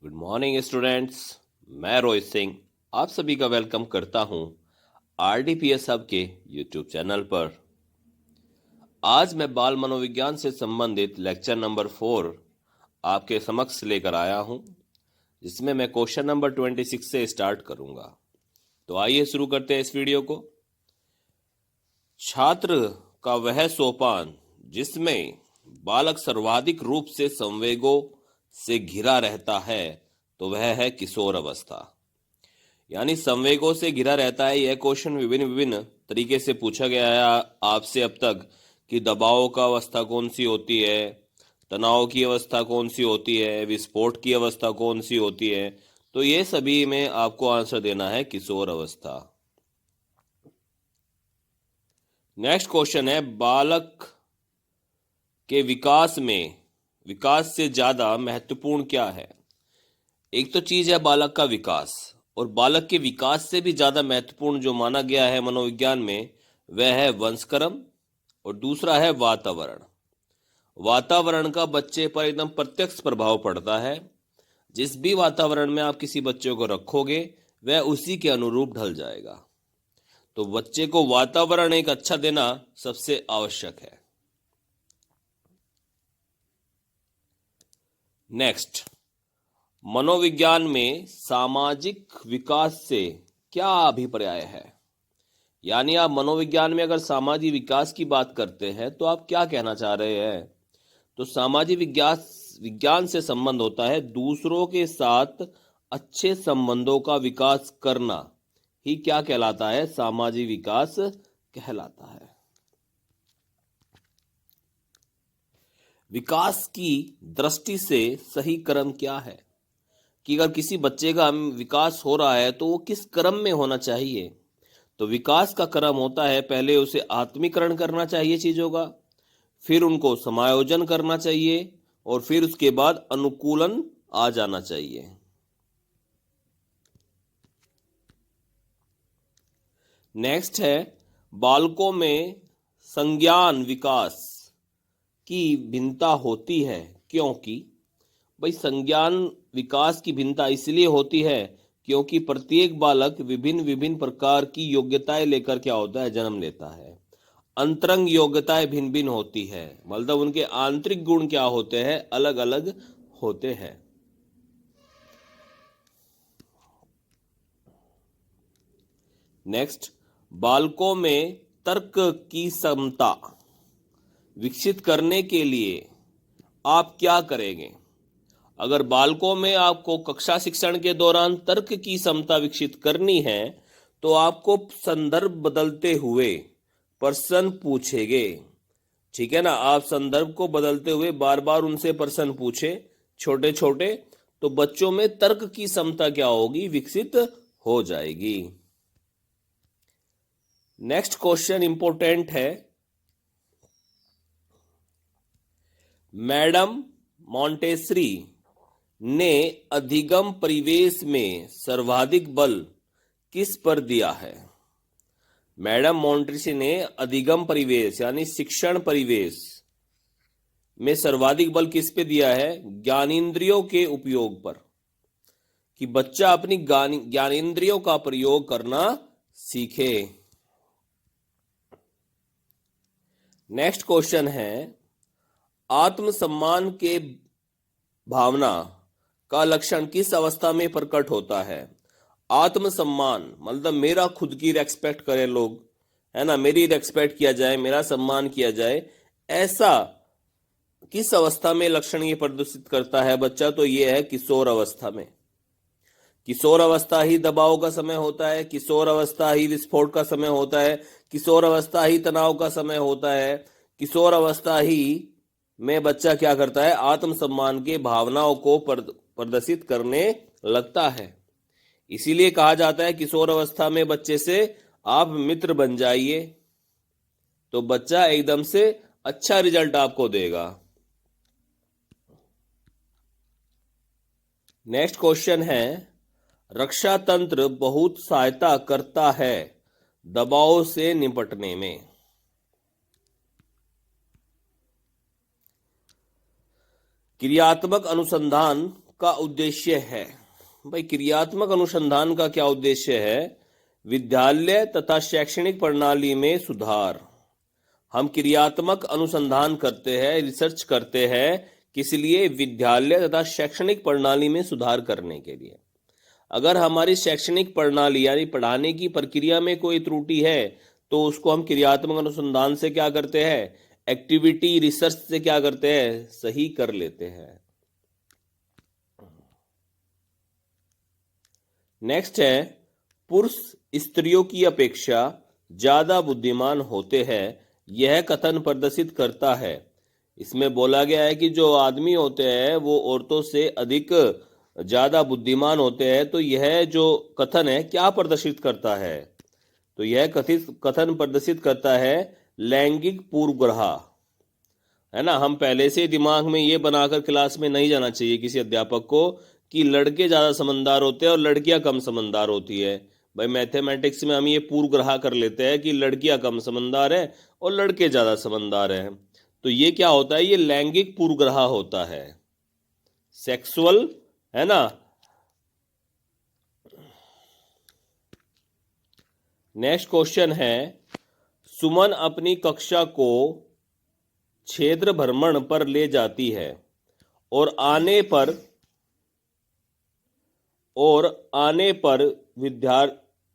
Good morning students. मैं रोहित सिंह आप सभी का वेलकम करता हूं आरडीपीएस हब के यूट्यूब चैनल पर। आज मैं बाल मनोविज्ञान से संबंधित लेक्चर नंबर 4 आपके समक्ष लेकर आया हूं, जिसमें मैं क्वेश्चन नंबर 26 से स्टार्ट करूंगा। तो आइए शुरू करते हैं इस वीडियो को। छात्र का वह सोपान जिसमें बालक सर्वाधिक रूप से संवेगों से घिरा रहता है तो वह है किशोर अवस्था। यानी संवेगों से घिरा रहता है। यह क्वेश्चन विभिन्न तरीके से पूछा गया है आपसे अब तक कि दबाव का अवस्था कौन सी होती है, तनाव की अवस्था कौन सी होती है, विस्फोट की अवस्था कौन सी होती है। तो ये सभी में आपको आंसर देना है किशोर अवस्था। नेक्स्ट क्वेश्चन है, बालक के विकास से ज्यादा महत्वपूर्ण क्या है। एक तो चीज है बालक का विकास, और बालक के विकास से भी ज्यादा महत्वपूर्ण जो माना गया है मनोविज्ञान में वह है वंशक्रम, और दूसरा है वातावरण। वातावरण का बच्चे पर एकदम प्रत्यक्ष प्रभाव पड़ता है। जिस भी वातावरण में आप किसी बच्चे को रखोगे वह उसी के अनुरूप ढल जाएगा। तो बच्चे को वातावरण एक अच्छा देना सबसे आवश्यक है। नेक्स्ट, मनोविज्ञान में सामाजिक विकास से क्या अभिप्राय है। यानी आप मनोविज्ञान में अगर सामाजिक विकास की बात करते हैं तो आप क्या कहना चाह रहे हैं। तो सामाजिक विज्ञान से संबंध होता है दूसरों के साथ अच्छे संबंधों का विकास करना ही क्या कहलाता है, सामाजिक विकास कहलाता है। विकास की दृष्टि से सही क्रम क्या है कि अगर किसी बच्चे का विकास हो रहा है तो वो किस क्रम में होना चाहिए। तो विकास का क्रम होता है, पहले उसे आत्मीकरण करना चाहिए चीजों का, फिर उनको समायोजन करना चाहिए, और फिर उसके बाद अनुकूलन आ जाना चाहिए। नेक्स्ट है, बालकों में संज्ञान विकास की भिन्नता होती है क्योंकि भाई संज्ञान विकास की भिन्नता इसलिए होती है क्योंकि प्रत्येक बालक विभिन्न प्रकार की योग्यताएं लेकर क्या होता है, जन्म लेता है। अंतरंग योग्यताएं भिन्न भिन्न होती है, मतलब उनके आंतरिक गुण क्या होते हैं, अलग अलग होते हैं। नेक्स्ट, बालकों में तर्क की क्षमता विकसित करने के लिए आप क्या करेंगे। अगर बालकों में आपको कक्षा शिक्षण के दौरान तर्क की क्षमता विकसित करनी है तो आपको संदर्भ बदलते हुए प्रश्न पूछेंगे। ठीक है ना, आप संदर्भ को बदलते हुए बार बार उनसे प्रश्न पूछे छोटे छोटे, तो बच्चों में तर्क की क्षमता क्या होगी, विकसित हो जाएगी। नेक्स्ट क्वेश्चन इंपॉर्टेंट है, मैडम मॉन्टेसरी ने अधिगम परिवेश में सर्वाधिक बल किस पर दिया है। मैडम मॉन्टेसरी ने अधिगम परिवेश यानी शिक्षण परिवेश में सर्वाधिक बल किस पे दिया है, ज्ञानेंद्रियों के उपयोग पर, कि बच्चा अपनी ज्ञानेंद्रियों का प्रयोग करना सीखे। नेक्स्ट क्वेश्चन है, आत्मसम्मान के भावना का लक्षण किस अवस्था में प्रकट होता है। आत्मसम्मान मतलब मेरा खुद की रेस्पेक्ट करे लोग, है ना, मेरी रेस्पेक्ट किया जाए, मेरा सम्मान किया जाए, ऐसा किस अवस्था में लक्षण ये प्रदर्शित करता है बच्चा। तो ये है किशोर अवस्था में। किशोर अवस्था ही दबाव का समय होता है, किशोर अवस्था ही विस्फोट का समय होता है, किशोर अवस्था ही तनाव का समय होता है, किशोर अवस्था ही में बच्चा क्या करता है, आत्मसम्मान के भावनाओं को प्रदर्शित करने लगता है। इसीलिए कहा जाता है किशोर अवस्था में बच्चे से आप मित्र बन जाइए तो बच्चा एकदम से अच्छा रिजल्ट आपको देगा। नेक्स्ट क्वेश्चन है, रक्षा तंत्र बहुत सहायता करता है दबाव से निपटने में। क्रियात्मक अनुसंधान का उद्देश्य है? भाई क्रियात्मक अनुसंधान का क्या उद्देश्य है? विद्यालय तथा शैक्षणिक प्रणाली में सुधार। हम क्रियात्मक अनुसंधान करते हैं, रिसर्च करते हैं, किस लिए? विद्यालय तथा शैक्षणिक प्रणाली में सुधार करने के लिए। अगर हमारी शैक्षणिक प्रणाली यानी पढ़ाने की प्रक्रिया में कोई त्रुटि है तो उसको हम क्रियात्मक अनुसंधान से क्या करते हैं? एक्टिविटी रिसर्च से क्या करते हैं? सही कर लेते हैं। नेक्स्ट है, पुरुष स्त्रियों की अपेक्षा ज्यादा बुद्धिमान होते हैं, यह कथन प्रदर्शित करता है। इसमें बोला गया है कि जो आदमी होते हैं वो औरतों से अधिक ज्यादा बुद्धिमान होते हैं। तो यह जो कथन है क्या प्रदर्शित करता है? तो यह कथन प्रदर्शित करता है लैंगिक पूर्वाग्रह, है ना। हम पहले से दिमाग में ये बनाकर क्लास में नहीं जाना चाहिए किसी अध्यापक को कि लड़के ज्यादा समझदार होते हैं और लड़कियां कम समझदार होती है। भाई मैथमेटिक्स में हम ये पूर्वाग्रह कर लेते हैं कि लड़कियां कम समझदार है और लड़के ज्यादा समझदार हैं। तो ये क्या होता है? ये लैंगिक पूर्वाग्रह होता है, सेक्सुअल, है ना। नेक्स्ट क्वेश्चन है, सुमन अपनी कक्षा को क्षेत्र भ्रमण पर ले जाती है और आने पर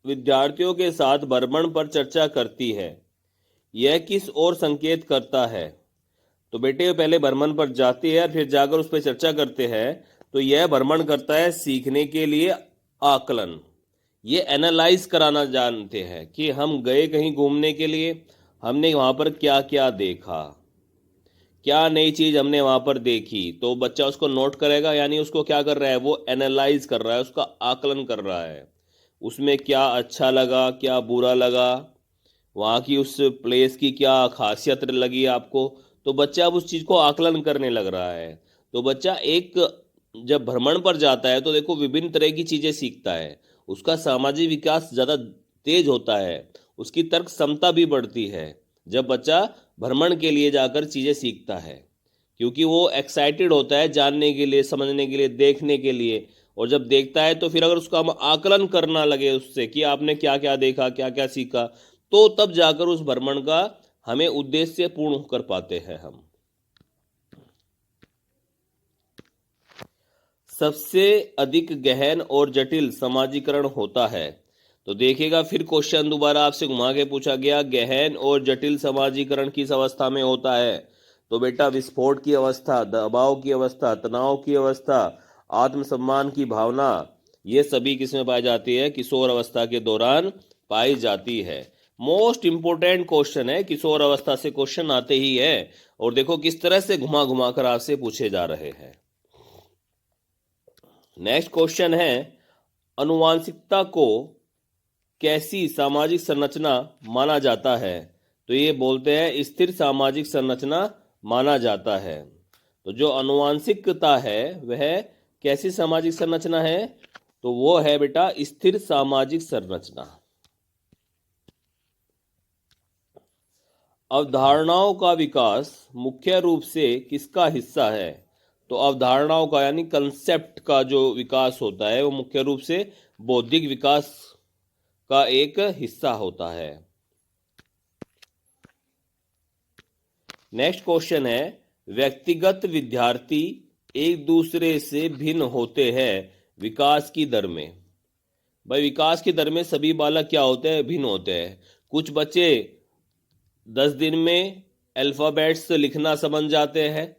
विद्यार्थियों के साथ भ्रमण पर चर्चा करती है। यह किस ओर संकेत करता है? तो बेटे पहले भ्रमण पर जाती है और फिर जाकर उस पर चर्चा करते हैं। तो यह भ्रमण करता है सीखने के लिए, आकलन। ये एनालाइज कराना जानते हैं कि हम गए कहीं घूमने के लिए, हमने वहां पर क्या क्या देखा, क्या नई चीज हमने वहां पर देखी। तो बच्चा उसको नोट करेगा, यानी उसको क्या कर रहा है? वो एनालाइज कर रहा है, उसका आकलन कर रहा है। उसमें क्या अच्छा लगा, क्या बुरा लगा, वहां की उस प्लेस की क्या खासियत लगी आपको। तो बच्चा अब उस चीज को आकलन करने लग रहा है। तो बच्चा एक जब भ्रमण पर जाता है तो देखो विभिन्न तरह की चीजें सीखता है, उसका सामाजिक विकास ज्यादा तेज होता है, उसकी तर्क क्षमता भी बढ़ती है जब बच्चा भ्रमण के लिए जाकर चीजें सीखता है, क्योंकि वो एक्साइटेड होता है जानने के लिए, समझने के लिए, देखने के लिए। और जब देखता है तो फिर अगर उसका हम आकलन करना लगे उससे कि आपने क्या क्या देखा, क्या क्या सीखा, तो तब जाकर उस भ्रमण का हमें उद्देश्य पूर्ण कर पाते हैं हम। सबसे अधिक गहन और जटिल समाजीकरण होता है। तो देखिएगा फिर क्वेश्चन दोबारा आपसे घुमा के पूछा गया, गहन और जटिल समाजीकरण किस अवस्था में होता है? तो बेटा विस्फोट की अवस्था, दबाव की अवस्था, तनाव की अवस्था, आत्मसम्मान की भावना, ये सभी किसमें पाई जाती है? किशोर अवस्था के दौरान पाई जाती है। मोस्ट इंपोर्टेंट क्वेश्चन है, किशोर अवस्था से क्वेश्चन आते ही है। और देखो किस तरह से घुमा घुमा कर आपसे पूछे जा रहे हैं। नेक्स्ट क्वेश्चन है, अनुवांशिकता को कैसी सामाजिक संरचना माना जाता है? तो ये बोलते हैं स्थिर सामाजिक संरचना माना जाता है। तो जो अनुवांशिकता है वह कैसी सामाजिक संरचना है? तो वो है बेटा स्थिर सामाजिक संरचना। अवधारणाओं का विकास मुख्य रूप से किसका हिस्सा है? तो अवधारणाओं का यानी कंसेप्ट का जो विकास होता है वो मुख्य रूप से बौद्धिक विकास का एक हिस्सा होता है। नेक्स्ट क्वेश्चन है, व्यक्तिगत विद्यार्थी एक दूसरे से भिन्न होते हैं विकास की दर में। भाई विकास की दर में सभी बालक क्या होते हैं? भिन्न होते हैं। कुछ बच्चे 10 दिन में अल्फाबेट्स लिखना समझ जाते हैं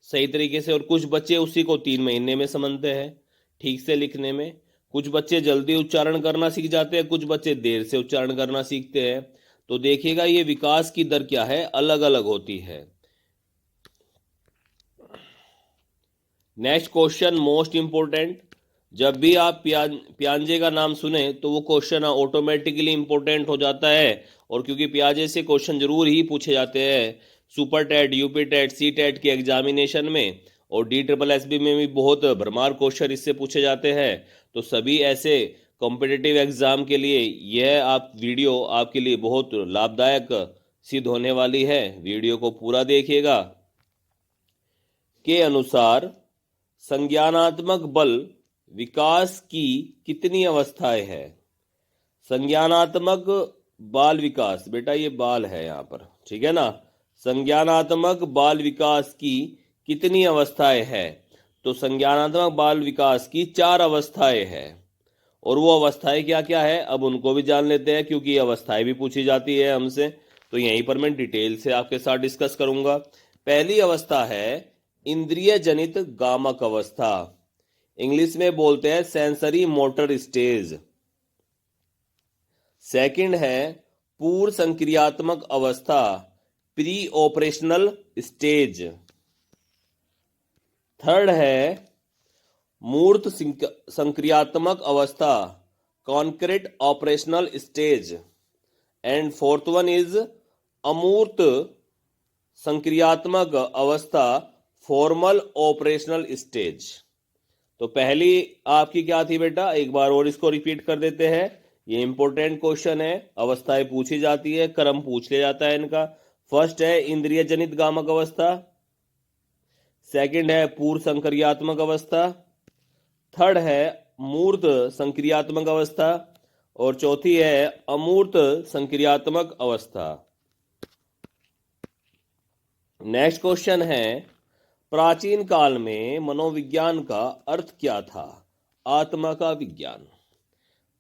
सही तरीके से, और कुछ बच्चे उसी को 3 महीने में समझते हैं ठीक से लिखने में। कुछ बच्चे जल्दी उच्चारण करना सीख जाते हैं, कुछ बच्चे देर से उच्चारण करना सीखते हैं। तो देखिएगा ये विकास की दर क्या है? अलग अलग होती है। नेक्स्ट क्वेश्चन मोस्ट इंपोर्टेंट, जब भी आप पियाजे का नाम सुने तो वो क्वेश्चन ऑटोमेटिकली इंपोर्टेंट हो जाता है। और क्योंकि पियाजे से क्वेश्चन जरूर ही पूछे जाते हैं super TET, UP TET, C TET के एग्जामिनेशन में, और DSSB में भी बहुत भरमार क्वेश्चन इससे पूछे जाते हैं। तो सभी ऐसे कॉम्पिटिटिव एग्जाम के लिए यह आप वीडियो आपके लिए बहुत लाभदायक सिद्ध होने वाली है। वीडियो को पूरा देखिएगा। के अनुसार संज्ञानात्मक बल विकास की कितनी अवस्थाएं हैं? संज्ञानात्मक बाल विकास, बेटा ये बाल है यहाँ पर, ठीक है ना। संज्ञानात्मक बाल विकास की कितनी अवस्थाएं हैं? तो संज्ञानात्मक बाल विकास की 4 अवस्थाएं हैं। और वो अवस्थाएं क्या क्या है, अब उनको भी जान लेते हैं, क्योंकि ये अवस्थाएं भी पूछी जाती है हमसे, तो यहीं पर मैं डिटेल से आपके साथ डिस्कस करूंगा। पहली अवस्था है इंद्रिय जनित गामक अवस्था, इंग्लिश में बोलते हैं सेंसरी मोटर स्टेज। सेकंड है पूर्व संक्रियात्मक अवस्था, प्री ऑपरेशनल स्टेज। थर्ड है मूर्त संक्रियात्मक अवस्था, concrete operational stage. And fourth one is अमूर्त संक्रियात्मक अवस्था, फॉर्मल ऑपरेशनल स्टेज। तो पहली आपकी क्या थी बेटा, एक बार और इसको रिपीट कर देते हैं, ये इंपॉर्टेंट क्वेश्चन है, अवस्थाएं पूछी जाती है, क्रम पूछ लिया जाता है इनका। फर्स्ट है इंद्रिय जनित गामक अवस्था, सेकंड है पूर्व संक्रियात्मक अवस्था, थर्ड है मूर्त संक्रियात्मक अवस्था, और चौथी है अमूर्त संक्रियात्मक अवस्था। नेक्स्ट क्वेश्चन है प्राचीन काल में मनोविज्ञान का अर्थ क्या था? आत्मा का विज्ञान।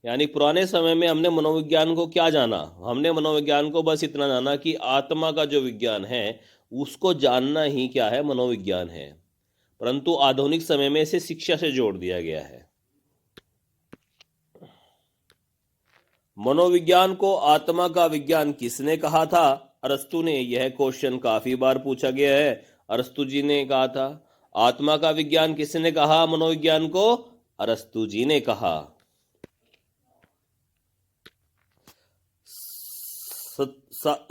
यानी पुराने समय में हमने मनोविज्ञान को क्या जाना? हमने मनोविज्ञान को बस इतना जाना कि आत्मा का जो विज्ञान है उसको जानना ही क्या है, मनोविज्ञान है। परंतु आधुनिक समय में इसे शिक्षा से जोड़ दिया गया है। मनोविज्ञान को आत्मा का विज्ञान किसने कहा था? अरस्तु ने। यह क्वेश्चन काफी बार पूछा गया है, अरस्तु जी ने कहा था। आत्मा का विज्ञान किसने कहा मनोविज्ञान को? अरस्तु जी ने कहा।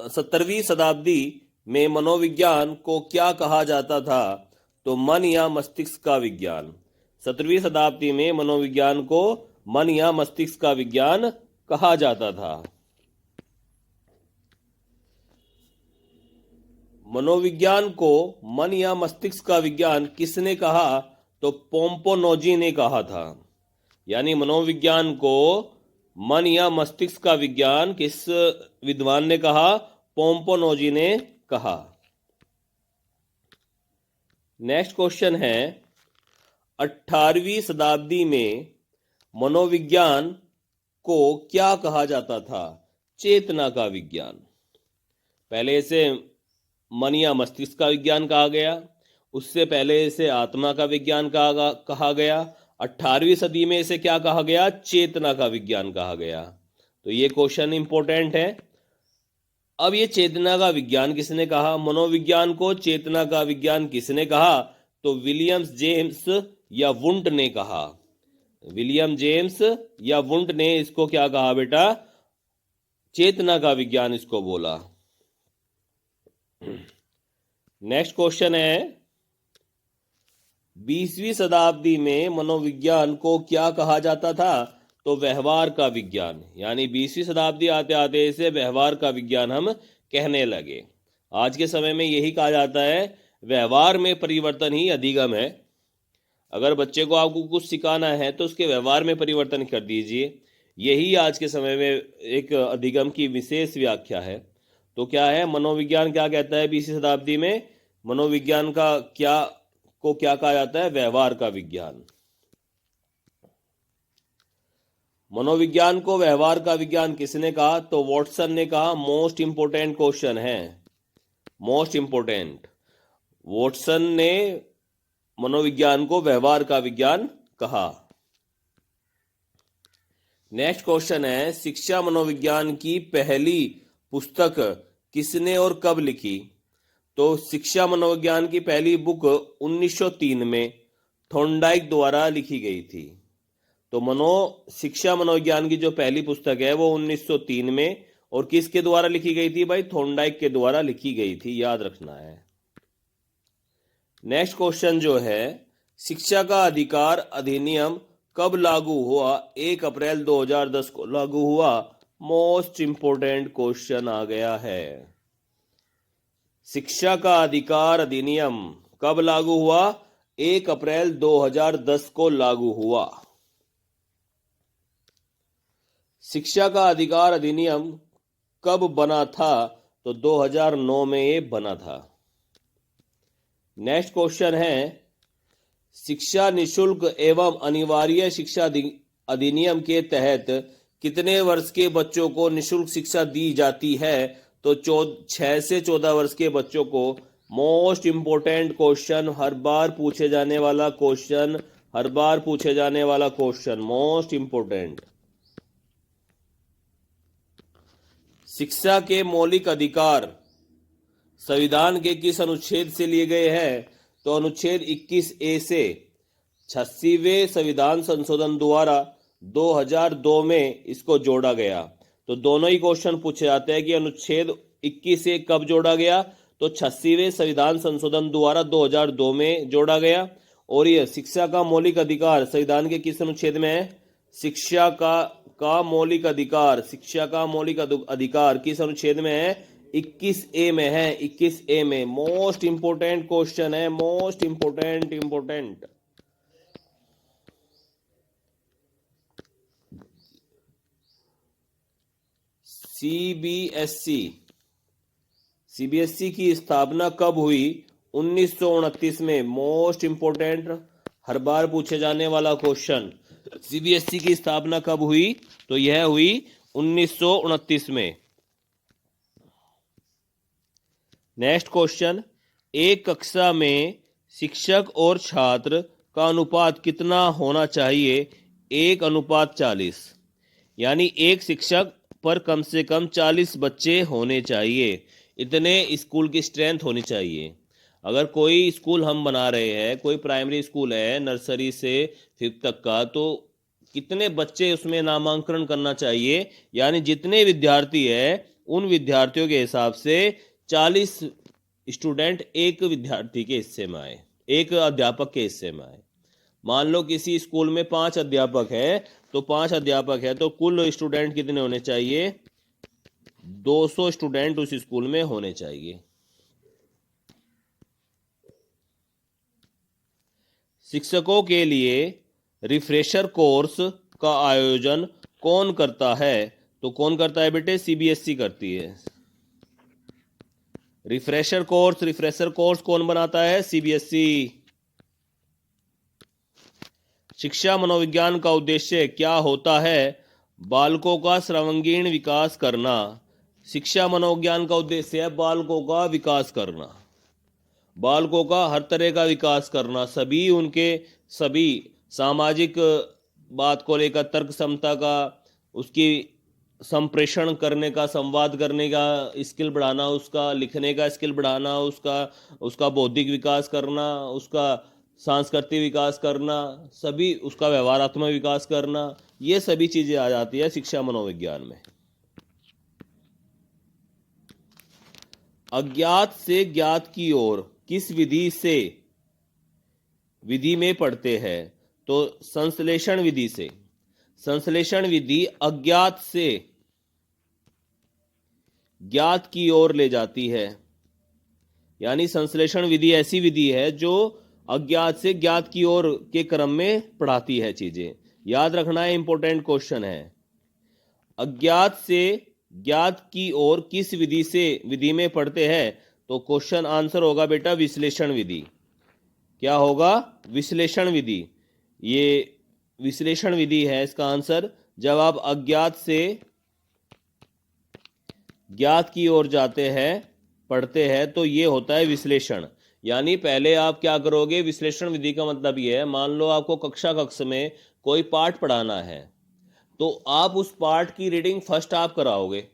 17वीं शताब्दी में मनोविज्ञान को क्या कहा जाता था? तो मन या मस्तिष्क का विज्ञान। 17वीं शताब्दी में मनोविज्ञान को मन या मस्तिष्क का विज्ञान कहा जाता था। मनोविज्ञान को मन या मस्तिष्क का विज्ञान किसने कहा? तो पोम्पोनोजी ने कहा था। यानी मनोविज्ञान को मन या मस्तिष्क का विज्ञान किस विद्वान ने कहा? पोम्पोनोजी ने कहा। नेक्स्ट क्वेश्चन है 18वीं शताब्दी में मनोविज्ञान को क्या कहा जाता था? चेतना का विज्ञान। पहले इसे मन या मस्तिष्क का विज्ञान कहा गया, उससे पहले इसे आत्मा का विज्ञान कहा गया, 18वीं सदी में इसे क्या कहा गया? चेतना का विज्ञान कहा गया। तो ये क्वेश्चन इंपॉर्टेंट है। अब ये चेतना का विज्ञान किसने कहा? मनोविज्ञान को चेतना का विज्ञान किसने कहा? तो विलियम जेम्स या वुंट ने कहा। विलियम जेम्स या वुंट ने इसको क्या कहा बेटा? चेतना का विज्ञान इसको बोला। नेक्स्ट क्वेश्चन है 20वीं शताब्दी में मनोविज्ञान को क्या कहा जाता था? तो व्यवहार का विज्ञान। यानी 20वीं शताब्दी आते आते इसे व्यवहार का विज्ञान हम कहने लगे। आज के समय में यही कहा जाता है, व्यवहार में परिवर्तन ही अधिगम है। अगर बच्चे को आपको कुछ सिखाना है तो उसके व्यवहार में परिवर्तन कर दीजिए, यही आज के समय में एक अधिगम की विशेष व्याख्या है। तो क्या है, मनोविज्ञान क्या कहता है 20वीं शताब्दी में? मनोविज्ञान का क्या कहा जाता है? व्यवहार का विज्ञान। मनोविज्ञान को व्यवहार का विज्ञान किसने कहा? तो वॉटसन ने कहा। मोस्ट इंपोर्टेंट क्वेश्चन है, मोस्ट इंपोर्टेंट। वॉटसन ने मनोविज्ञान को व्यवहार का विज्ञान कहा। नेक्स्ट क्वेश्चन है शिक्षा मनोविज्ञान की पहली पुस्तक किसने और कब लिखी? तो शिक्षा मनोविज्ञान की पहली बुक 1903 में थॉर्नडाइक द्वारा लिखी गई थी। तो शिक्षा मनोविज्ञान की जो पहली पुस्तक है वो 1903 में, और किसके द्वारा लिखी गई थी भाई? थॉर्नडाइक के द्वारा लिखी गई थी, याद रखना है। नेक्स्ट क्वेश्चन जो है, शिक्षा का अधिकार अधिनियम कब लागू हुआ? 1 अप्रैल 2010 को लागू हुआ। मोस्ट इंपोर्टेंट क्वेश्चन आ गया है। शिक्षा का अधिकार अधिनियम कब लागू हुआ? 1 अप्रैल 2010 को लागू हुआ। शिक्षा का अधिकार अधिनियम कब बना था? तो 2009 में ये बना था। नेक्स्ट क्वेश्चन है, शिक्षा निशुल्क एवं अनिवार्य शिक्षा अधिनियम के तहत कितने वर्ष के बच्चों को निशुल्क शिक्षा दी जाती है? तो 6 से 14 वर्ष के बच्चों को। मोस्ट इंपोर्टेंट क्वेश्चन, हर बार पूछे जाने वाला क्वेश्चन, हर बार पूछे जाने वाला क्वेश्चन, मोस्ट इंपोर्टेंट। शिक्षा के मौलिक अधिकार संविधान के किस अनुच्छेद से लिए गए हैं? तो अनुच्छेद 21A से 86वें संविधान संशोधन द्वारा 2002 में इसको जोड़ा गया। तो दोनों ही क्वेश्चन पूछे जाते हैं कि अनुच्छेद 21A कब जोड़ा गया? तो 86वें संविधान संशोधन द्वारा 2002 में जोड़ा गया। और ये शिक्षा का मौलिक अधिकार संविधान के किस अनुच्छेद में है? शिक्षा का मौलिक अधिकार, शिक्षा का मौलिक अधिकार किस अनुच्छेद में है? 21A में है, 21A में। मोस्ट इंपोर्टेंट क्वेश्चन है, मोस्ट इंपोर्टेंट। सीबीएसई की स्थापना कब हुई? 1929 में। मोस्ट इंपोर्टेंट, हर बार पूछे जाने वाला क्वेश्चन, सीबीएसई की स्थापना कब हुई? तो यह हुई 1929 में। नेक्स्ट क्वेश्चन, एक कक्षा में शिक्षक और छात्र का अनुपात कितना होना चाहिए? 1:40। यानी एक शिक्षक पर कम से कम 40 बच्चे होने चाहिए, इतने स्कूल की स्ट्रेंथ होनी चाहिए। अगर कोई स्कूल हम बना रहे हैं, कोई प्राइमरी स्कूल है नर्सरी से 5th तक का, तो कितने बच्चे उसमें नामांकन करना चाहिए? यानी जितने विद्यार्थी है उन विद्यार्थियों के हिसाब से 40 स्टूडेंट एक विद्यार्थी के हिस्से में आए, एक अध्यापक के हिस्से में आए। मान लो किसी स्कूल में 5 अध्यापक है, तो 5 अध्यापक है तो कुल स्टूडेंट कितने होने चाहिए? 200 स्टूडेंट उस स्कूल में होने चाहिए। शिक्षकों के लिए रिफ्रेशर कोर्स का आयोजन कौन करता है? तो कौन करता है बेटे? सीबीएसई करती है। रिफ्रेशर कोर्स कौन बनाता है? सीबीएसई। शिक्षा मनोविज्ञान का उद्देश्य क्या होता है? बालकों का सर्वांगीण विकास करना। शिक्षा मनोविज्ञान का उद्देश्य है बालकों का विकास करना, बालकों का हर तरह का विकास करना, सभी सामाजिक बात को लेकर तर्क क्षमता का, उसकी संप्रेषण करने का, संवाद करने का स्किल बढ़ाना, उसका लिखने का स्किल बढ़ाना, उसका बौद्धिक विकास करना, उसका सांस्कृतिक विकास करना, सभी उसका व्यवहारात्मक विकास करना, ये सभी चीजें आ जाती है शिक्षा मनोविज्ञान में। अज्ञात से ज्ञात की ओर किस विधि में पढ़ते हैं? तो संश्लेषण विधि से। संश्लेषण विधि अज्ञात से ज्ञात की ओर ले जाती है। यानी संश्लेषण विधि ऐसी विधि है जो अज्ञात से ज्ञात की ओर के क्रम में पढ़ाती है चीजें। याद रखना है, इंपॉर्टेंट क्वेश्चन है। अज्ञात से ज्ञात की ओर किस विधि में पढ़ते हैं? तो क्वेश्चन आंसर होगा बेटा विश्लेषण विधि। क्या होगा? विश्लेषण विधि। ये विश्लेषण विधि है इसका आंसर। जब आप अज्ञात से ज्ञात की ओर जाते हैं, पढ़ते हैं, तो ये होता है विश्लेषण। यानी पहले आप क्या करोगे? विश्लेषण विधि का मतलब ये है, मान लो आपको कक्ष में कोई पाठ पढ़ाना है, तो आप उस पाठ की रीडिंग फर्स्ट आप कराओगे,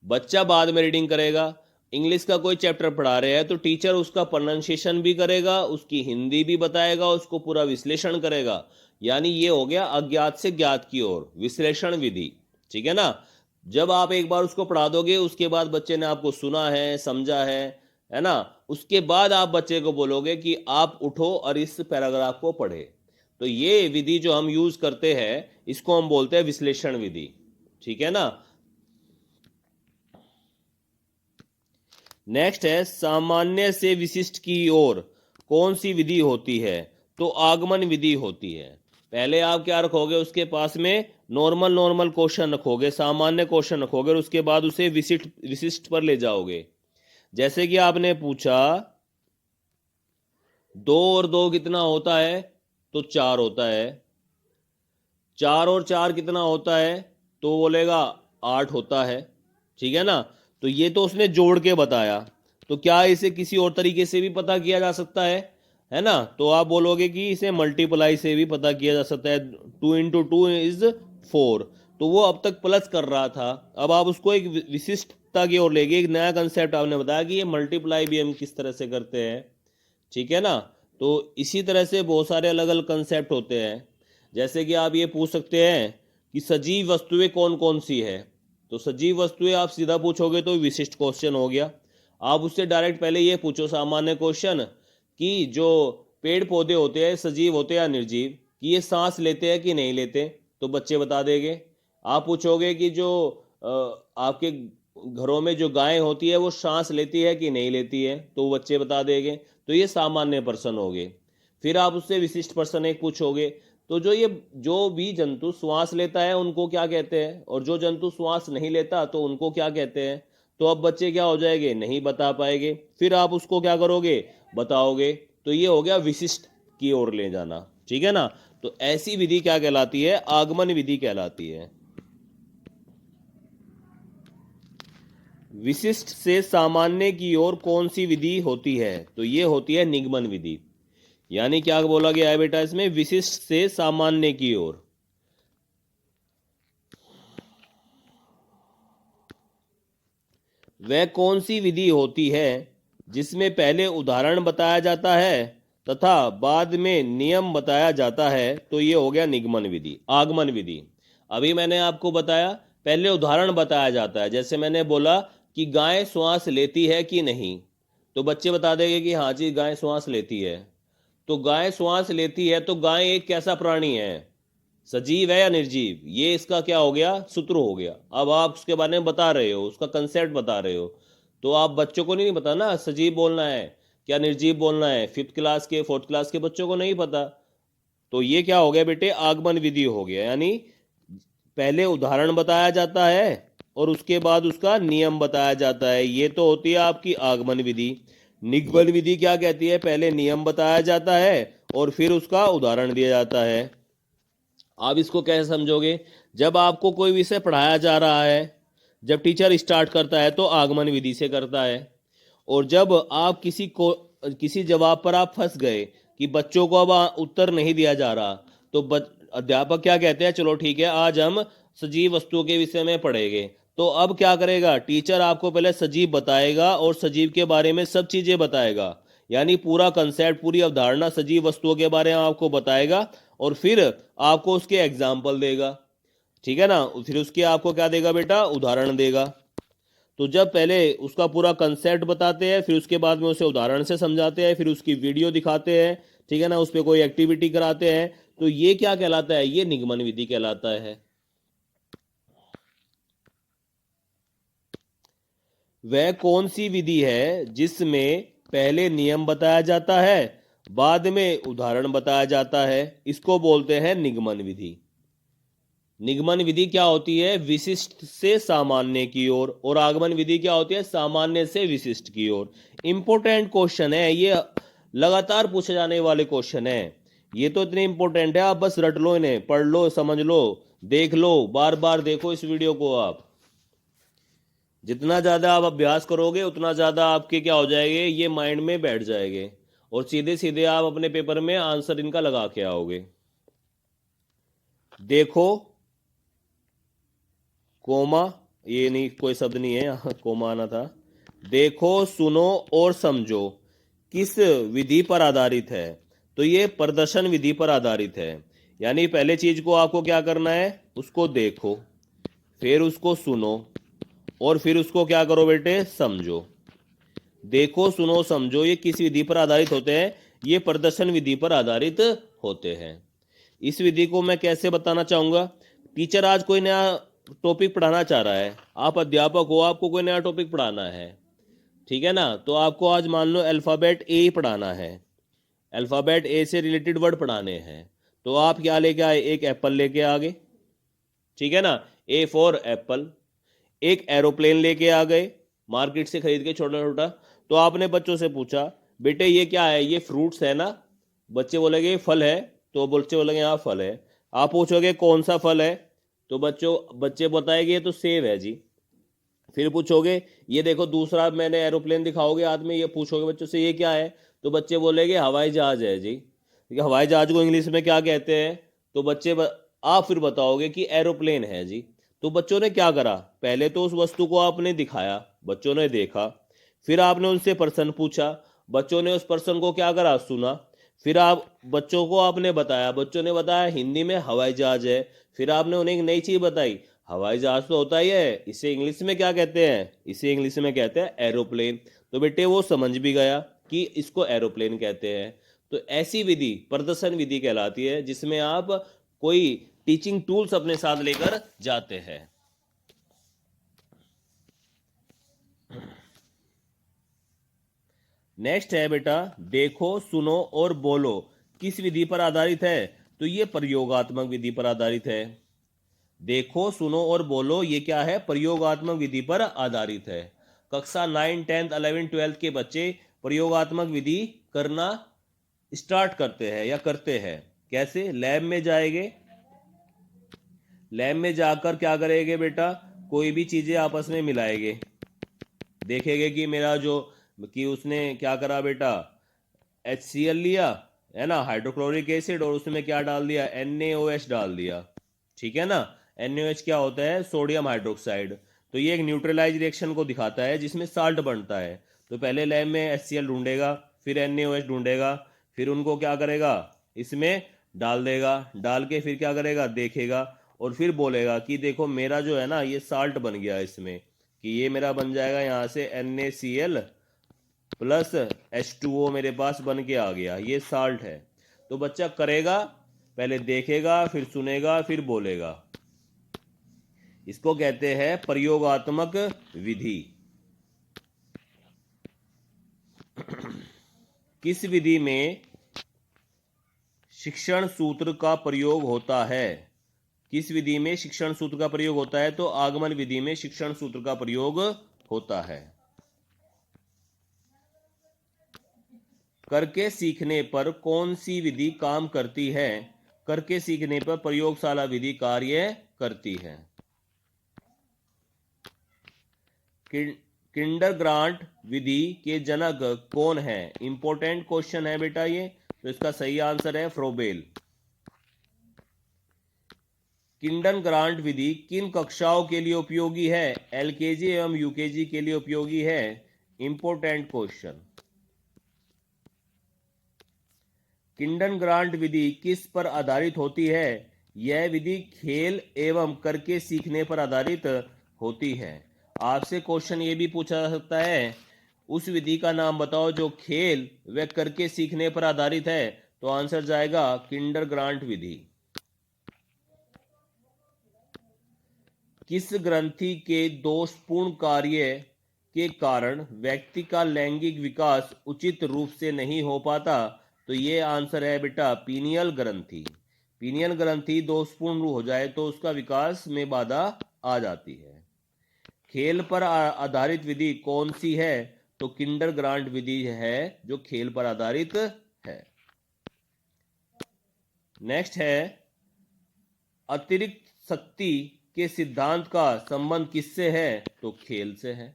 बच्चा बाद में रीडिंग करेगा। इंग्लिश का कोई चैप्टर पढ़ा रहे हैं तो टीचर उसका प्रोनाउंसिएशन भी करेगा, उसकी हिंदी भी बताएगा, उसको पूरा विश्लेषण करेगा। यानी ये हो गया अज्ञात से ज्ञात की ओर विश्लेषण विधि। ठीक है ना? जब आप एक बार उसको पढ़ा दोगे, उसके बाद बच्चे ने आपको सुना है, समझा है ना, उसके बाद आप बच्चे को बोलोगे कि आप उठो और इस पैराग्राफ को पढ़े। तो ये विधि जो हम यूज करते हैं इसको हम बोलते हैं विश्लेषण विधि। ठीक है ना? नेक्स्ट है सामान्य से विशिष्ट की ओर कौन सी विधि होती है? तो आगमन विधि होती है। पहले आप क्या रखोगे उसके पास में? नॉर्मल नॉर्मल क्वेश्चन रखोगे, सामान्य क्वेश्चन रखोगे, और उसके बाद उसे विशिष्ट विशिष्ट पर ले जाओगे। जैसे कि आपने पूछा 2 और 2 कितना होता है? तो 4 होता है। 4 और 4 कितना होता है? तो बोलेगा 8 होता है। ठीक है ना? तो ये तो उसने जोड़ के बताया। तो क्या इसे किसी और तरीके से भी पता किया जा सकता है ना? तो आप बोलोगे कि इसे मल्टीप्लाई से भी पता किया जा सकता है। 2 इंटू 2 इज 4। तो वो अब तक प्लस कर रहा था, अब आप उसको एक विशिष्टता की ओर ले गए। एक नया कंसेप्ट आपने बताया कि ये मल्टीप्लाई भी हम किस तरह से करते हैं। ठीक है ना? तो इसी तरह से बहुत सारे अलग अलग कंसेप्ट होते हैं। जैसे कि आप ये पूछ सकते हैं कि सजीव वस्तुएं कौन कौन सी है? तो सजीव वस्तुएं आप सीधा पूछोगे तो विशिष्ट क्वेश्चन हो गया। आप उससे डायरेक्ट पहले ये पूछो सामान्य क्वेश्चन कि जो पेड़ पौधे होते हैं सजीव होते हैं या निर्जीव, कि ये सांस लेते हैं कि नहीं लेते? तो बच्चे बता देंगे। आप पूछोगे कि जो आपके घरों में जो गाय होती है वो सांस लेती है कि नहीं लेती है? तो बच्चे बता देंगे। तो ये सामान्य पर्सन हो गए। फिर आप उससे विशिष्ट पर्सन एक पूछोगे, तो जो भी जंतु श्वास लेता है उनको क्या कहते हैं, और जो जंतु श्वास नहीं लेता तो उनको क्या कहते हैं? तो अब बच्चे क्या हो जाएंगे? नहीं बता पाएंगे। फिर आप उसको क्या करोगे? बताओगे। तो ये हो गया विशिष्ट की ओर ले जाना। ठीक है ना? तो ऐसी विधि क्या कहलाती है? आगमन विधि कहलाती है। विशिष्ट से सामान्य की ओर कौन सी विधि होती है? तो ये होती है निगमन विधि। यानी क्या बोला गया है बेटा इसमें? विशिष्ट से सामान्य की ओर। वह कौन सी विधि होती है जिसमें पहले उदाहरण बताया जाता है तथा बाद में नियम बताया जाता है? तो ये हो गया निगमन विधि, आगमन विधि। अभी मैंने आपको बताया पहले उदाहरण बताया जाता है। जैसे मैंने बोला कि गाय श्वास लेती है कि नहीं? तो बच्चे बता देंगे कि हाँ जी गाय श्वास लेती है। तो गाय श्वास लेती है, तो गाय एक कैसा प्राणी है? सजीव है या निर्जीव? ये इसका क्या हो गया? सूत्र हो गया। अब आप उसके बारे में बता रहे हो, उसका कंसेप्ट बता रहे हो। तो आप बच्चों को नहीं पता ना सजीव बोलना है क्या निर्जीव बोलना है। 5th क्लास के 4th क्लास के बच्चों को नहीं पता। तो ये क्या हो गया बेटे? आगमन विधि हो गया। यानी पहले उदाहरण बताया जाता है और उसके बाद उसका नियम बताया जाता है। ये तो होती है आपकी आगमन विधि। निगमन विधि क्या कहती है? पहले नियम बताया जाता है और फिर उसका उदाहरण दिया जाता है। आप इसको कैसे समझोगे? जब आपको कोई विषय पढ़ाया जा रहा है, जब टीचर स्टार्ट करता है तो आगमन विधि से करता है। और जब आप किसी जवाब पर आप फंस गए कि बच्चों को अब उत्तर नहीं दिया जा रहा, तो अध्यापक क्या कहते हैं? चलो ठीक है, आज हम सजीव वस्तुओं के विषय में पढ़ेंगे। तो अब क्या करेगा टीचर? आपको पहले सजीव बताएगा और सजीव के बारे में सब चीजें बताएगा। यानी पूरा कंसेप्ट, पूरी अवधारणा सजीव वस्तुओं के बारे में आपको बताएगा और फिर आपको उसके एग्जाम्पल देगा। ठीक है ना? फिर उसके आपको क्या देगा बेटा? उदाहरण देगा। तो जब पहले उसका पूरा कंसेप्ट बताते हैं, फिर उसके बाद में उसे उदाहरण से समझाते हैं, फिर उसकी वीडियो दिखाते हैं, ठीक है ना, उस पर कोई एक्टिविटी कराते हैं, तो ये क्या कहलाता है? ये निगमन विधि कहलाता है। वह कौन सी विधि है जिसमें पहले नियम बताया जाता है, बाद में उदाहरण बताया जाता है? इसको बोलते हैं निगमन विधि। निगमन विधि क्या होती है? विशिष्ट से सामान्य की ओर। और आगमन विधि क्या होती है? सामान्य से विशिष्ट की ओर। इंपॉर्टेंट क्वेश्चन है ये, लगातार पूछे जाने वाले क्वेश्चन है। ये तो इतने इंपॉर्टेंट है, आप बस रट लो इन्हें, पढ़ लो, समझ लो, देख लो, बार बार देखो इस वीडियो को। आप जितना ज्यादा आप अभ्यास करोगे उतना ज्यादा आपके क्या हो जाएंगे? ये माइंड में बैठ जाएंगे और सीधे सीधे आप अपने पेपर में आंसर इनका लगा के आओगे। देखो, कोमा, ये नहीं, कोई शब्द नहीं है यहाँ, कोमा आना था। देखो, सुनो और समझो किस विधि पर आधारित है? तो ये प्रदर्शन विधि पर आधारित है। यानी पहले चीज को आपको क्या करना है? उसको देखो, फिर उसको सुनो और फिर उसको क्या करो बेटे? समझो। देखो, सुनो, समझो, ये किस विधि पर आधारित होते हैं? ये प्रदर्शन विधि पर आधारित होते हैं। इस विधि को मैं कैसे बताना चाहूंगा? टीचर आज कोई नया टॉपिक पढ़ाना चाह रहा है, आप अध्यापक हो, आपको कोई नया टॉपिक पढ़ाना है, ठीक है ना? तो आपको आज मान लो अल्फाबेट ए पढ़ाना है। अल्फ़ाबेट ए से रिलेटेड वर्ड पढ़ाने हैं, तो आप क्या लेके आए, एक एप्पल लेके आ गए, ठीक है ना, ए फॉर एप्पल। एक एरोप्लेन लेके आ गए मार्केट से खरीद के छोटा छोटा। तो आपने बच्चों से पूछा बेटे ये क्या है, ये फ्रूट्स है ना, बच्चे बोलेंगे फल है, तो बच्चे बोलेंगे हाँ फल है। आप पूछोगे कौन सा फल है, तो बच्चे बताएंगे ये तो सेब है जी। फिर पूछोगे ये देखो दूसरा मैंने एरोप्लेन दिखाओगे हाथ में, ये पूछोगे बच्चों से ये क्या है, तो बच्चे बोलेंगे हवाई जहाज है जी। ठीक है, हवाई जहाज को इंग्लिश में क्या कहते हैं, तो आप फिर बताओगे कि एरोप्लेन है जी। तो बच्चों ने क्या करा, पहले तो उस वस्तु को आपने दिखाया, बच्चों ने देखा, फिर आपने उनसे प्रश्न पूछा, बच्चों ने उस प्रश्न को क्या करा, सुना, फिर आप बच्चों को आपने बताया, बच्चों ने बताया हिंदी में हवाई जहाज है, फिर आपने उन्हें एक नई चीज बताई, हवाई जहाज तो होता ही है, इसे इंग्लिश में क्या कहते हैं, इसे इंग्लिश में कहते हैं एरोप्लेन। तो बेटे वो समझ भी गया कि इसको एरोप्लेन कहते हैं। तो ऐसी विधि प्रदर्शन विधि कहलाती है जिसमें आप कोई टीचिंग टूल्स अपने साथ लेकर जाते हैं। नेक्स्ट है बेटा देखो सुनो और बोलो, किस विधि पर आधारित है, तो ये प्रयोगात्मक विधि पर आधारित है। देखो सुनो और बोलो ये क्या है, प्रयोगात्मक विधि पर आधारित है। कक्षा 9, 10th, 11th, 12th के बच्चे प्रयोगात्मक विधि करना स्टार्ट करते हैं या करते हैं। कैसे, लैब में जाएंगे, लैब में जाकर क्या करेंगे बेटा, कोई भी चीजें आपस में मिलाएंगे, देखेंगे कि मेरा जो कि उसने क्या करा बेटा, HCl लिया है ना, हाइड्रोक्लोरिक एसिड, और उसमें क्या डाल दिया, NaOH डाल दिया, ठीक है ना। NaOH क्या होता है, सोडियम हाइड्रोक्साइड। तो ये एक न्यूट्रलाइज रिएक्शन को दिखाता है जिसमें साल्ट बनता है। तो पहले लैब में HCl ढूंढेगा, फिर NaOH ढूंढेगा, फिर उनको क्या करेगा, इसमें डाल देगा, डाल के फिर क्या करेगा, देखेगा, और फिर बोलेगा कि देखो मेरा जो है ना ये साल्ट बन गया इसमें, कि ये मेरा बन जाएगा यहाँ से NaCl प्लस H2O मेरे पास बन के आ गया, ये साल्ट है। तो बच्चा करेगा, पहले देखेगा, फिर सुनेगा, फिर बोलेगा। इसको कहते हैं प्रयोगात्मक विधि। किस विधि में शिक्षण सूत्र का प्रयोग होता है, किस विधि में शिक्षण सूत्र का प्रयोग होता है, तो आगमन विधि में शिक्षण सूत्र का प्रयोग होता है। करके सीखने पर कौन सी विधि काम करती है, करके सीखने पर प्रयोगशाला विधि कार्य करती है। किंडरगार्टन विधि के जनक कौन है, इंपॉर्टेंट क्वेश्चन है बेटा ये, तो इसका सही आंसर है फ्रोबेल। किंडरगार्टन विधि किन कक्षाओं के लिए उपयोगी है, LKG एवं UKG के लिए उपयोगी है, इंपॉर्टेंट क्वेश्चन। किंडरगार्टन विधि किस पर आधारित होती है, यह विधि खेल एवं करके सीखने पर आधारित होती है। आपसे क्वेश्चन ये भी पूछा जा सकता है, उस विधि का नाम बताओ जो खेल व करके सीखने पर आधारित है, तो आंसर जाएगा किंडरगार्टन विधि। किस ग्रंथि के दोषपूर्ण कार्य के कारण व्यक्ति का लैंगिक विकास उचित रूप से नहीं हो पाता, तो ये आंसर है बेटा पीनियल ग्रंथि। पीनियल ग्रंथि दोषपूर्ण हो जाए तो उसका विकास में बाधा आ जाती है। खेल पर आधारित विधि कौन सी है, तो किंडरगार्टन विधि है जो खेल पर आधारित है। नेक्स्ट है अतिरिक्त शक्ति के सिद्धांत का संबंध किससे है, तो खेल से है।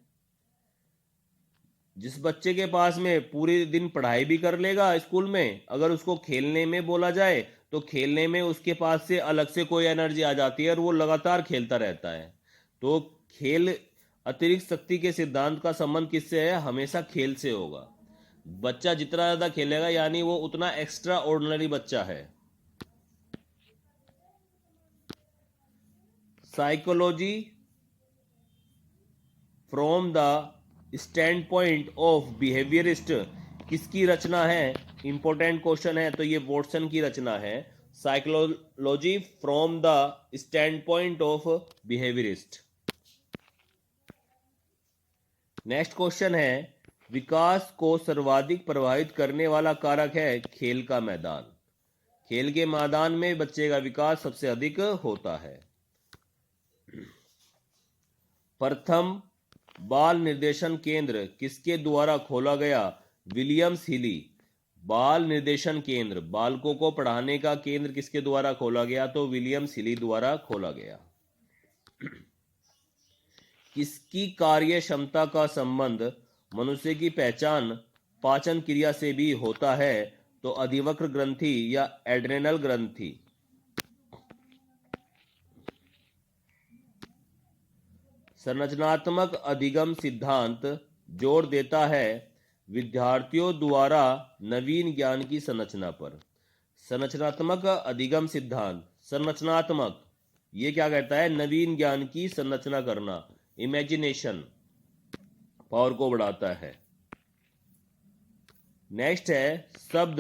जिस बच्चे के पास में पूरे दिन पढ़ाई भी कर लेगा स्कूल में, अगर उसको खेलने में बोला जाए तो खेलने में उसके पास से अलग से कोई एनर्जी आ जाती है और वो लगातार खेलता रहता है। तो खेल, अतिरिक्त शक्ति के सिद्धांत का संबंध किससे है, हमेशा खेल से होगा। बच्चा जितना ज्यादा खेलेगा यानी वो उतना एक्स्ट्रा ऑर्डिनरी बच्चा है। Psychology from the stand point of behaviourist किसकी रचना है, इंपॉर्टेंट क्वेश्चन है, तो ये वॉटसन की रचना है। Psychology from the stand point of behaviourist. Next question है विकास को सर्वाधिक प्रभावित करने वाला कारक है खेल का मैदान। खेल के मैदान में बच्चे का विकास सबसे अधिक होता है। प्रथम बाल निर्देशन केंद्र किसके द्वारा खोला गया? विलियम्स हिली। बाल निर्देशन केंद्र, बालकों को पढ़ाने का केंद्र किसके द्वारा खोला गया? तो विलियम्स हिली द्वारा खोला गया। किसकी कार्य क्षमता का संबंध मनुष्य की पहचान पाचन क्रिया से भी होता है? तो अधिवक्र ग्रंथि या एड्रेनल ग्रंथि। संरचनात्मक अधिगम सिद्धांत जोर देता है विद्यार्थियों द्वारा नवीन ज्ञान की संरचना पर। संरचनात्मक अधिगम सिद्धांत, संरचनात्मक, ये क्या कहता है? नवीन ज्ञान की संरचना करना, इमेजिनेशन पावर को बढ़ाता है। नेक्स्ट है शब्द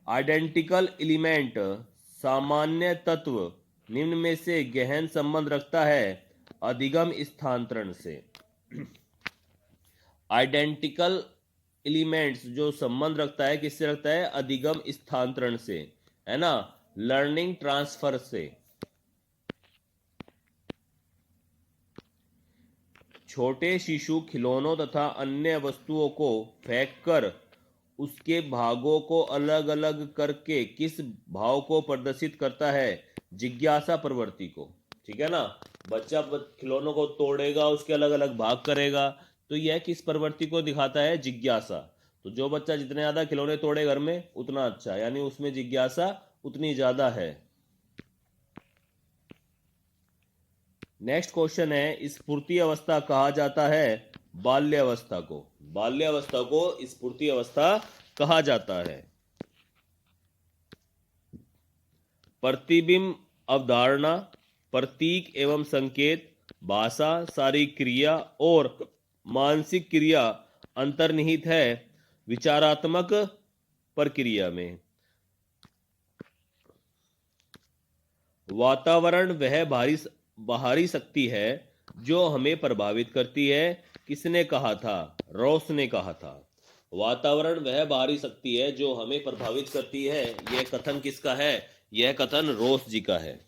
आइडेंटिकल एलिमेंट, सामान्य तत्व निम्न में से गहन संबंध रखता है अधिगम स्थानांतरण से। आइडेंटिकल एलिमेंट्स जो संबंध रखता है किससे रखता है? अधिगम स्थानांतरण से, है ना, लर्निंग ट्रांसफर से। छोटे शिशु खिलौनों तथा अन्य वस्तुओं को फेंककर उसके भागों को अलग अलग करके किस भाव को प्रदर्शित करता है? जिज्ञासा प्रवृत्ति को। ठीक है ना, बच्चा खिलौनों को तोड़ेगा, उसके अलग अलग भाग करेगा, तो यह किस प्रवृत्ति को दिखाता है? जिज्ञासा। तो जो बच्चा जितने ज्यादा खिलौने तोड़े घर में उतना अच्छा, यानी उसमें जिज्ञासा उतनी ज्यादा है। नेक्स्ट क्वेश्चन है स्फूर्ति अवस्था कहा जाता है बाल्यावस्था को। बाल्यावस्था को स्फूर्ति अवस्था कहा जाता है। प्रतिबिंब अवधारणा, प्रतीक एवं संकेत, भाषा, शारीरिक क्रिया और मानसिक क्रिया अंतर्निहित है विचारात्मक प्रक्रिया में। वातावरण वह बाहरी शक्ति है जो हमें प्रभावित करती है। किसने कहा था? रॉस ने कहा था। वातावरण वह बाहरी शक्ति है जो हमें प्रभावित करती है, यह कथन किसका है? यह कथन रॉस जी का है।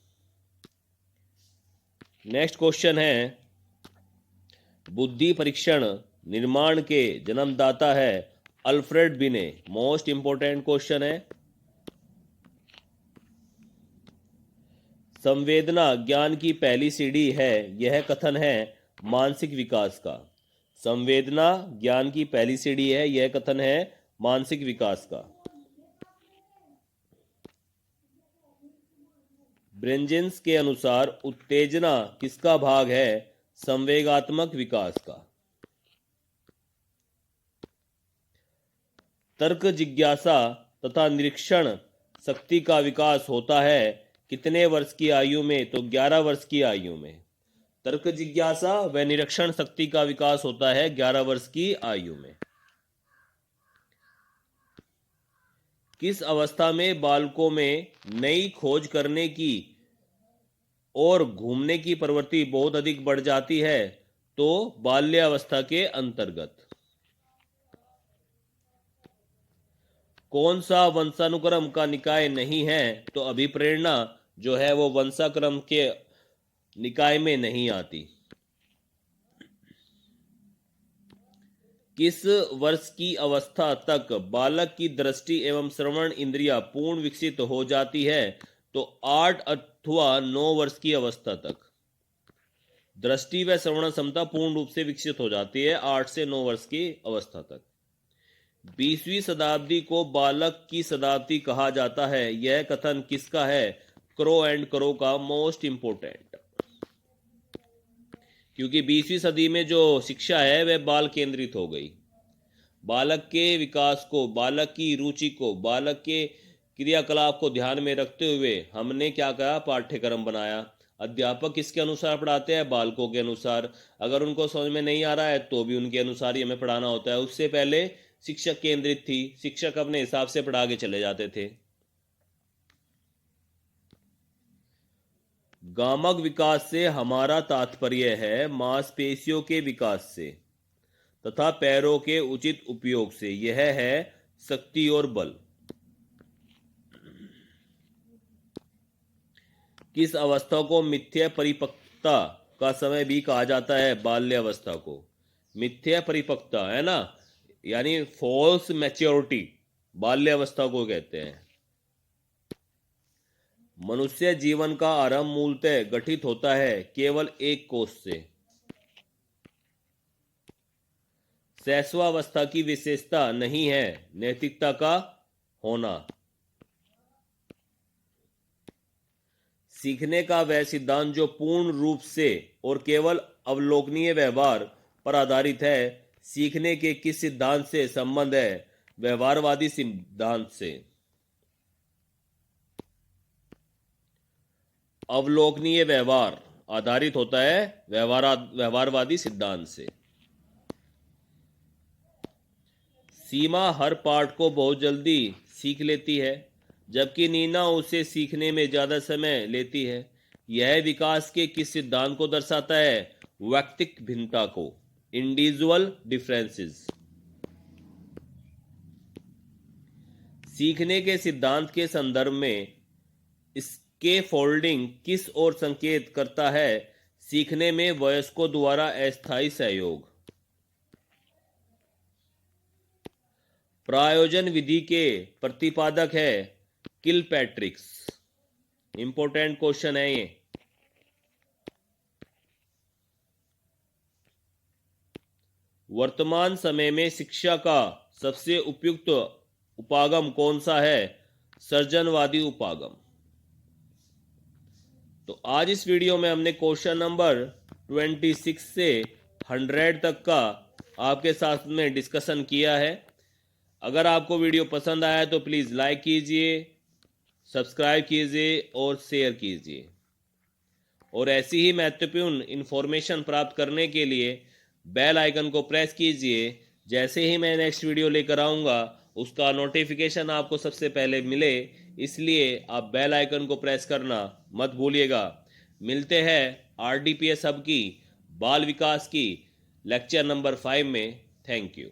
नेक्स्ट क्वेश्चन है बुद्धि परीक्षण निर्माण के जन्मदाता है अल्फ्रेड बिने। मोस्ट इंपोर्टेंट क्वेश्चन है। संवेदना ज्ञान की पहली सीढ़ी है, यह कथन है मानसिक विकास का। संवेदना ज्ञान की पहली सीढ़ी है, यह कथन है मानसिक विकास का। ब्रेंजेंस के अनुसार उत्तेजना किसका भाग है? संवेगात्मक विकास का। तर्क जिज्ञासा तथा निरीक्षण शक्ति का विकास होता है कितने वर्ष की आयु में? तो 11 वर्ष की आयु में। तर्क जिज्ञासा व निरीक्षण शक्ति का विकास होता है 11 वर्ष की आयु में। किस अवस्था में बालकों में नई खोज करने की और घूमने की प्रवृत्ति बहुत अधिक बढ़ जाती है? तो बाल्यावस्था के अंतर्गत। कौन सा वंशानुक्रम का निकाय नहीं है? तो अभिप्रेरणा जो है वो वंशाक्रम के निकाय में नहीं आती। किस वर्ष की अवस्था तक बालक की दृष्टि एवं श्रवण इंद्रिया पूर्ण विकसित हो जाती है? तो 8 अथवा 9 वर्ष की अवस्था तक दृष्टि व श्रवण क्षमता पूर्ण रूप से विकसित हो जाती है 8 से 9 वर्ष की अवस्था तक। 20वीं शताब्दी को बालक की शताब्दी कहा जाता है, यह कथन किसका है? क्रो एंड क्रो का। मोस्ट इंपोर्टेंट, क्योंकि 20वीं सदी में जो शिक्षा है वह बाल केंद्रित हो गई। बालक के विकास को, बालक की रुचि को, बालक के क्रियाकलाप को ध्यान में रखते हुए हमने क्या कहा? पाठ्यक्रम बनाया। अध्यापक किसके अनुसार पढ़ाते हैं? बालकों के अनुसार। अगर उनको समझ में नहीं आ रहा है तो भी उनके अनुसार ही हमें पढ़ाना होता है। उससे पहले शिक्षक केंद्रित थी, शिक्षक अपने हिसाब से पढ़ा के चले जाते थे। गामक विकास से हमारा तात्पर्य है मांसपेशियों के विकास से। तथा पैरों के उचित उपयोग से। यह है शक्ति और बल। किस अवस्था को मिथ्या परिपक्वता का समय भी कहा जाता है? बाल्यावस्था को। मिथ्या परिपक्वता है ना, यानी फॉल्स मैच्योरिटी, बाल्यावस्था को कहते हैं। मनुष्य जीवन का आरंभ मूलतः गठित होता है केवल एक कोष से। शैशवावस्था की विशेषता नहीं है नैतिकता का होना। सीखने का वह सिद्धांत जो पूर्ण रूप से और केवल अवलोकनीय व्यवहार पर आधारित है, सीखने के किस सिद्धांत से संबंध है? व्यवहारवादी सिद्धांत से। अवलोकनीय व्यवहार आधारित होता है व्यवहारवादी सिद्धांत से। सीमा हर पाठ को बहुत जल्दी सीख लेती है, जबकि नीना उसे सीखने में ज्यादा समय लेती है। यह विकास के किस सिद्धांत को दर्शाता है? व्यक्तिक भिन्नता को, इंडिविजुअल डिफरेंसेस। सीखने के सिद्धांत के संदर्भ में इसके फोल्डिंग किस ओर संकेत करता है? सीखने में वयस्कों द्वारा अस्थायी सहयोग। प्रायोजन विधि के प्रतिपादक है किलपैट्रिक्स। इंपॉर्टेंट क्वेश्चन है ये। वर्तमान समय में शिक्षा का सबसे उपयुक्त उपागम कौन सा है? सर्जनवादी उपागम। तो आज इस वीडियो में हमने क्वेश्चन नंबर 26 से 100 तक का आपके साथ में डिस्कशन किया है। अगर आपको वीडियो पसंद आया तो प्लीज़ लाइक कीजिए, सब्सक्राइब कीजिए और शेयर कीजिए। और ऐसी ही महत्वपूर्ण इन्फॉर्मेशन प्राप्त करने के लिए बेल आइकन को प्रेस कीजिए। जैसे ही मैं नेक्स्ट वीडियो लेकर आऊँगा उसका नोटिफिकेशन आपको सबसे पहले मिले, इसलिए आप बेल आइकन को प्रेस करना मत भूलिएगा। मिलते हैं RDPS हब की बाल विकास की लेक्चर नंबर 5 में। Thank you.